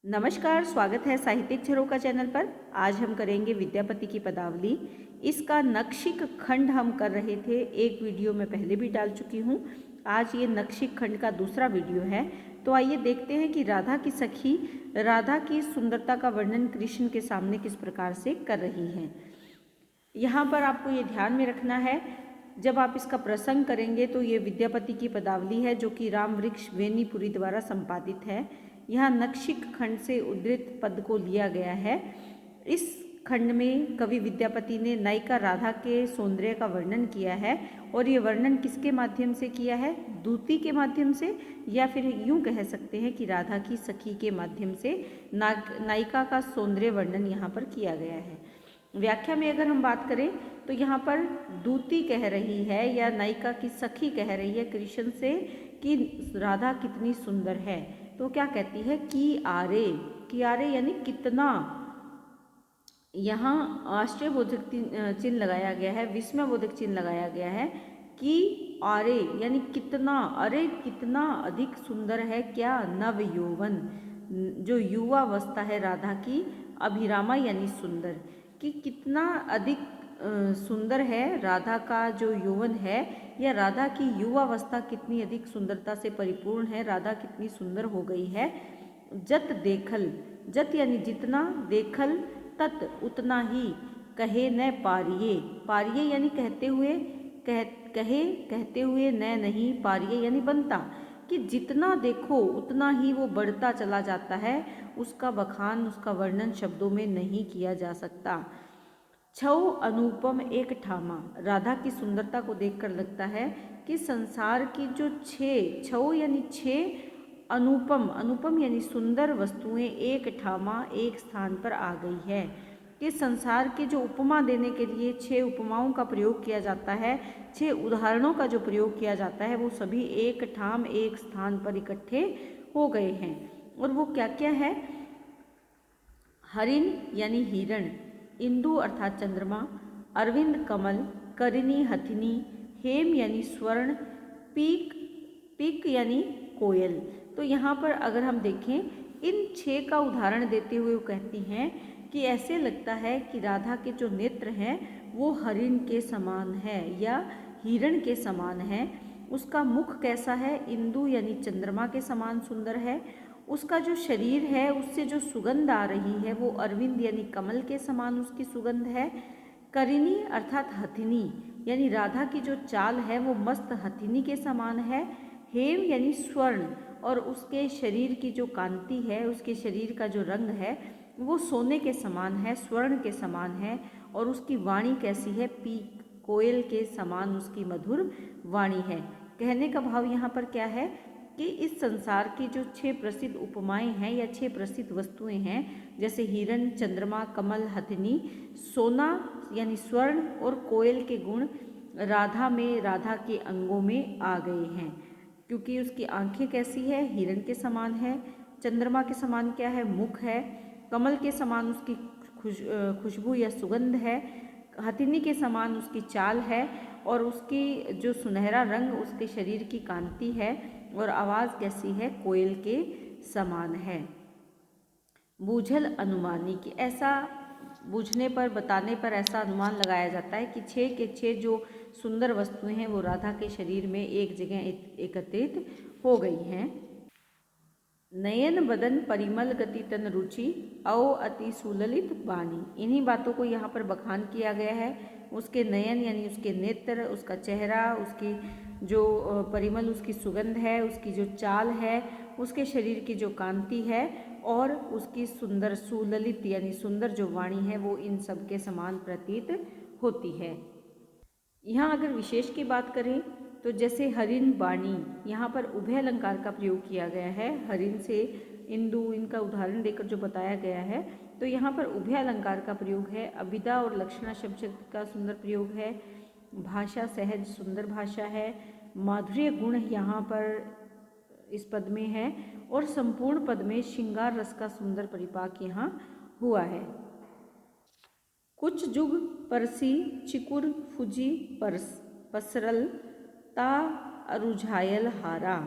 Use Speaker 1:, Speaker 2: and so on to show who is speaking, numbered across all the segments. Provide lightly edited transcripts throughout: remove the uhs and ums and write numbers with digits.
Speaker 1: नमस्कार, स्वागत है साहित्यिक झरोखा चैनल पर। आज हम करेंगे विद्यापति की पदावली। इसका नखशिख खंड हम कर रहे थे, एक वीडियो में पहले भी डाल चुकी हूँ। आज ये नखशिख खंड का दूसरा वीडियो है। तो आइए देखते हैं कि राधा की सखी राधा की सुंदरता का वर्णन कृष्ण के सामने किस प्रकार से कर रही हैं। यहाँ पर आपको ये ध्यान में रखना है, जब आप इसका प्रसंग करेंगे तो ये विद्यापति की पदावली है जो कि रामवृक्ष वेनीपुरी द्वारा संपादित है। यहाँ नखशिख खंड से उद्धृत पद को लिया गया है। इस खंड में कवि विद्यापति ने नायिका राधा के सौंदर्य का वर्णन किया है, और ये वर्णन किसके माध्यम से किया है? दूती के माध्यम से, या फिर यूँ कह सकते हैं कि राधा की सखी के माध्यम से नायिका का सौंदर्य वर्णन यहाँ पर किया गया है। व्याख्या में अगर हम बात करें तो यहाँ पर दूती कह रही है या नायिका की सखी कह रही है कृष्ण से कि राधा कितनी सुंदर है। तो क्या कहती है? कि आरे यानी कितना। यहाँ आश्चर्यबोधक चिन्ह लगाया गया है, विस्मयबोधक चिन्ह लगाया गया है कि आरे यानी कितना, अरे कितना अधिक सुंदर है क्या नव यौवन, जो युवावस्था है राधा की, अभिरामा यानी सुंदर, कि कितना अधिक सुंदर है राधा का जो यौवन है, या राधा की युवावस्था कितनी अधिक सुंदरता से परिपूर्ण है, राधा कितनी सुंदर हो गई है। जत देखल, जत यानी जितना, देखल तत उतना ही, कहे न पारिये, पारिये यानी कहते हुए, कहते हुए न नहीं, पारिये यानी बनता, कि जितना देखो उतना ही वो बढ़ता चला जाता है। उसका बखान, उसका वर्णन शब्दों में नहीं किया जा सकता। छौ अनुपम एक ठामा, राधा की सुंदरता को देखकर लगता है कि संसार की जो छौ यानी अनुपम, अनुपम यानी सुंदर वस्तुएं एक ठामा, एक स्थान पर आ गई है। कि संसार की जो उपमा देने के लिए 6 उपमाओं का प्रयोग किया जाता है, 6 उदाहरणों का जो प्रयोग किया जाता है, वो सभी एक ठाम एक स्थान पर इकट्ठे हो गए हैं। और वो क्या क्या है? हरिण यानी हिरण, इंदु अर्थात चंद्रमा, अरविंद कमल, करिनी हथिनी, हेम यानी स्वर्ण, पीक, पीक यानी कोयल। तो यहाँ पर अगर हम देखें, इन 6 का उदाहरण देते हुए वो कहती हैं कि ऐसे लगता है कि राधा के जो नेत्र हैं वो हरिण के समान है या हिरण के समान है। उसका मुख कैसा है? इंदु यानी चंद्रमा के समान सुंदर है। उसका जो शरीर है उससे जो सुगंध आ रही है वो अरविंद यानी कमल के समान उसकी सुगंध है। करिनी अर्थात हथिनी यानी राधा की जो चाल है वो मस्त हथिनी के समान है। हेम यानी स्वर्ण, और उसके शरीर की जो कांति है, उसके शरीर का जो रंग है वो सोने के समान है, स्वर्ण के समान है। और उसकी वाणी कैसी है? पीक, कोयल के समान उसकी मधुर वाणी है। कहने का भाव यहाँ पर क्या है कि इस संसार की जो 6 प्रसिद्ध उपमाएं हैं या 6 प्रसिद्ध वस्तुएं हैं, जैसे हिरण, चंद्रमा, कमल, हथिनी, सोना यानी स्वर्ण और कोयल के गुण राधा में, राधा के अंगों में आ गए हैं। क्योंकि उसकी आंखें कैसी है? हिरण के समान है। चंद्रमा के समान क्या है? मुख है। कमल के समान उसकी खुशबू या सुगंध है। हथिनी के समान उसकी चाल है, और उसकी जो सुनहरा रंग उसके शरीर की कांति है। और आवाज़ कैसी है? कोयल के समान है। बूझल अनुमानी, कि ऐसा बूझने पर, बताने पर ऐसा अनुमान लगाया जाता है कि 6 के 6 जो सुंदर वस्तुएं हैं वो राधा के शरीर में एक जगह एकत्रित हो गई हैं। नयन बदन परिमल गति तन रुचि, औ अति सुललित बानी, इन्हीं बातों को यहाँ पर बखान किया गया है। उसके नयन यानी उसके नेत्र, उसका चेहरा, उसकी जो परिमल, उसकी सुगंध है, उसकी जो चाल है, उसके शरीर की जो कांति है, और उसकी सुंदर सुललित यानी सुंदर जो वाणी है वो इन सब के समान प्रतीत होती है। यहाँ अगर विशेष की बात करें तो जैसे हरिण, बाणी, यहाँ पर उभय अलंकार का प्रयोग किया गया है। हरिण से इंदु, इनका उदाहरण देकर जो बताया गया है, तो यहाँ पर उभय अलंकार का प्रयोग है। अभिधा और लक्षणा शब्द का सुंदर प्रयोग है। भाषा सहज सुंदर भाषा है। माधुर्य गुण यहाँ पर इस पद में है, और संपूर्ण पद में श्रृंगार रस का सुंदर परिपाक यहाँ हुआ है। कुछ जुग परसी चिकुर फुजी पसरल ता अरुझायल हारा,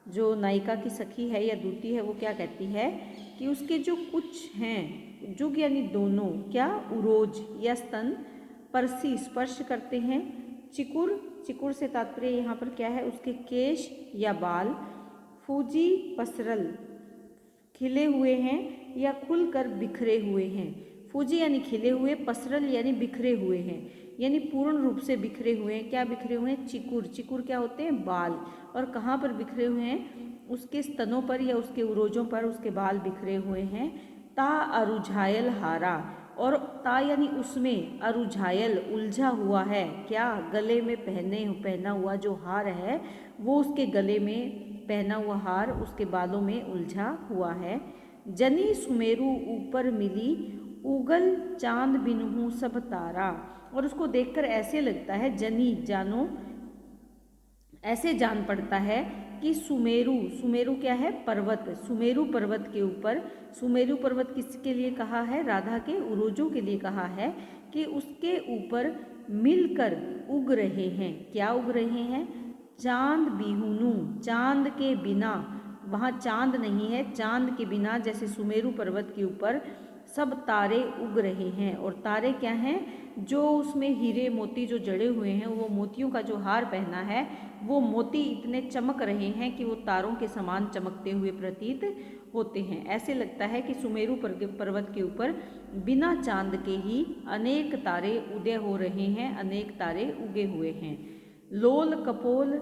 Speaker 1: जो नायिका की सखी है या दूती है वो क्या कहती है कि उसके जो कुछ हैं, जुग यानी दोनों, क्या उरोज या स्तन परसी स्पर्श करते हैं। चिकुर, चिकुर से तात्पर्य यहाँ पर क्या है, उसके केश या बाल। फूजी पसरल, खिले हुए हैं या खुलकर बिखरे हुए हैं। फूजी यानी खिले हुए, पसरल यानी बिखरे हुए हैं, यानी पूर्ण रूप से बिखरे हुए हैं। क्या बिखरे हुए हैं? चिकुर, चिकुर क्या होते हैं? बाल। और कहाँ पर बिखरे हुए हैं? उसके स्तनों पर या उसके उरोजों पर उसके बाल बिखरे हुए हैं। ता अरुझायल हारा, और ता यानी उसमें, अरुझायल उलझा हुआ है। क्या? गले में पहना हुआ जो हार है वो उसके गले में पहना हुआ हार उसके बालों में उलझा हुआ है। जनी सुमेरु ऊपर मिली, उगल चांद बिनहु सब तारा। और उसको देखकर ऐसे लगता है, जनी जानो, ऐसे जान पड़ता है कि सुमेरु, सुमेरु क्या है? पर्वत। सुमेरु पर्वत के ऊपर, सुमेरु पर्वत किसके लिए कहा है? राधा के उरोजों के लिए कहा है कि उसके ऊपर मिलकर उग रहे हैं। क्या उग रहे हैं? चांद बिहुनु, चांद के बिना। वहाँ चांद नहीं है, चांद के बिना जैसे सुमेरु पर्वत के ऊपर सब तारे उग रहे हैं। और तारे क्या हैं? जो उसमें हीरे मोती जो जड़े हुए हैं, वो मोतियों का जो हार पहना है, वो मोती इतने चमक रहे हैं कि वो तारों के समान चमकते हुए प्रतीत होते हैं। ऐसे लगता है कि सुमेरु पर्वत के ऊपर बिना चांद के ही अनेक तारे उदय हो रहे हैं, अनेक तारे उगे हुए हैं। लोल कपोल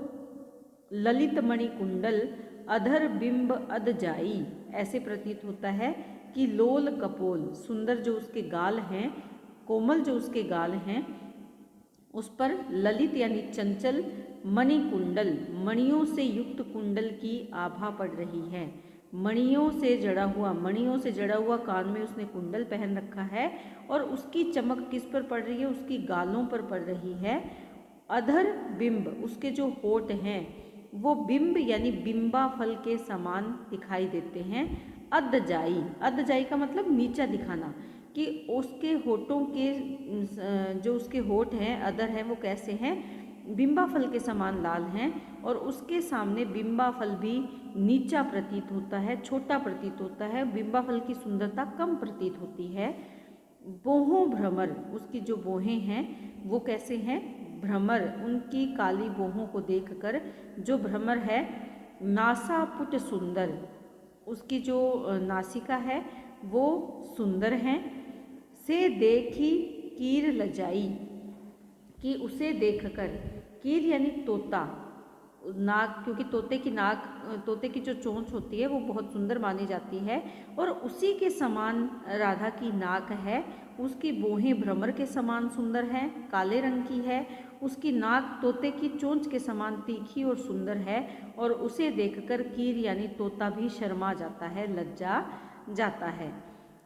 Speaker 1: ललित मणि कुंडल, अधर बिंब अध जाई। ऐसे प्रतीत होता है कि लोल कपोल, सुंदर जो उसके गाल हैं, कोमल जो उसके गाल हैं, उस पर ललित यानी चंचल, मणि कुंडल, मणियों से युक्त कुंडल की आभा पड़ रही है। मणियों से जड़ा हुआ, मणियों से जड़ा हुआ कान में उसने कुंडल पहन रखा है, और उसकी चमक किस पर पड़ रही है? उसकी गालों पर पड़ रही है। अधर बिंब, उसके जो होठ हैं वो बिंब यानी बिंबा फल के समान दिखाई देते हैं। अधजाई, अधजाई का मतलब नीचा दिखाना, कि उसके होठों के जो उसके होठ हैं, अधर हैं, वो कैसे हैं? बिंबा फल के समान लाल हैं, और उसके सामने बिंबा फल भी नीचा प्रतीत होता है, छोटा प्रतीत होता है। बिंबा फल की सुंदरता कम प्रतीत होती है। बोहों भ्रमर, उसकी जो बोहें हैं वो कैसे हैं? भ्रमर, उनकी काली बोहों को देखकर जो भ्रमर है। नासा पुट सुंदर, उसकी जो नासिका है वो सुंदर है। से देखी कीर लजाई, कि उसे देखकर, कीर यानी तोता, नाक, क्योंकि तोते की नाक, तोते की जो चोंच होती है वो बहुत सुंदर मानी जाती है, और उसी के समान राधा की नाक है। उसकी बोहें भ्रमर के समान सुंदर हैं, काले रंग की है। उसकी नाक तोते की चोंच के समान तीखी और सुंदर है, और उसे देखकर कीर यानी तोता भी शर्मा जाता है, लज्जा जाता है।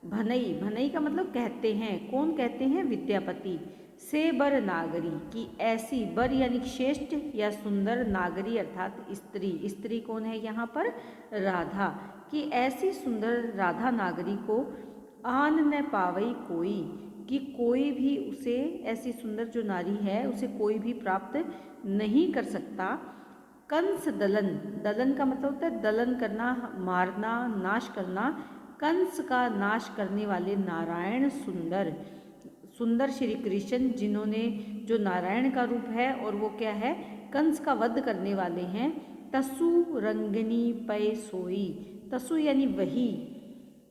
Speaker 1: भनई, भनई का मतलब कहते हैं, कौन कहते हैं? विद्यापति। से बर नागरी, की ऐसी, बर यानी श्रेष्ठ या सुंदर, नागरी अर्थात स्त्री। स्त्री कौन है यहाँ पर? राधा। कि ऐसी सुंदर राधा नागरी को आन न पावई कोई, कि कोई भी उसे, ऐसी सुंदर जो नारी है उसे कोई भी प्राप्त नहीं कर सकता। कंस दलन, दलन का मतलब होता है दलन करना, मारना, नाश करना। कंस का नाश करने वाले नारायण सुंदर, सुंदर श्री कृष्ण, जिन्होंने, जो नारायण का रूप है और वो क्या है? कंस का वध करने वाले हैं। तसु रंगिणी पय सोई, तसु यानी वही,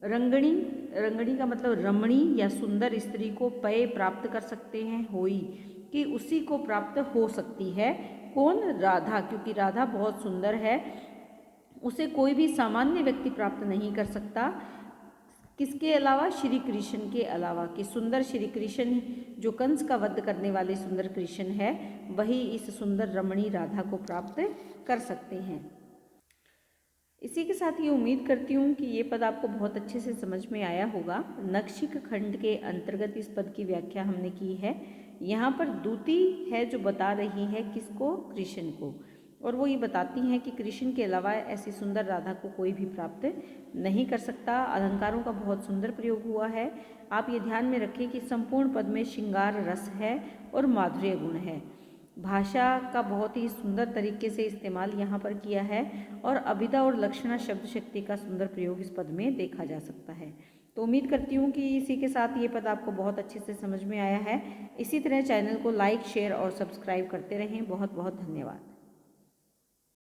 Speaker 1: रंगणी, रंगणी का मतलब रमणी या सुंदर स्त्री को पय प्राप्त कर सकते हैं, होई, कि उसी को प्राप्त हो सकती है। कौन? राधा, क्योंकि राधा बहुत सुंदर है, उसे कोई भी सामान्य व्यक्ति प्राप्त नहीं कर सकता। किसके अलावा? श्री कृष्ण के अलावा, कि सुंदर श्री कृष्ण, जो कंस का वध करने वाले सुंदर कृष्ण है, वही इस सुंदर रमणी राधा को प्राप्त कर सकते हैं। इसी के साथ ये उम्मीद करती हूँ कि ये पद आपको बहुत अच्छे से समझ में आया होगा। नक्षिक खंड के अंतर्गत इस पद की व्याख्या हमने की है। यहाँ पर दूती है जो बता रही है किसको? कृष्ण को, और वो ये बताती हैं कि कृष्ण के अलावा ऐसी सुंदर राधा को कोई भी प्राप्त नहीं कर सकता। अलंकारों का बहुत सुंदर प्रयोग हुआ है। आप ये ध्यान में रखें कि संपूर्ण पद में श्रृंगार रस है और माधुर्य गुण है। भाषा का बहुत ही सुंदर तरीके से इस्तेमाल यहाँ पर किया है और अभिधा और लक्षणा शब्द शक्ति का सुंदर प्रयोग इस पद में देखा जा सकता है। तो उम्मीद करती हूँ कि इसी के साथ ये पद आपको बहुत अच्छे से समझ में आया है। इसी तरह चैनल को लाइक, शेयर और सब्सक्राइब करते रहें। बहुत बहुत धन्यवाद।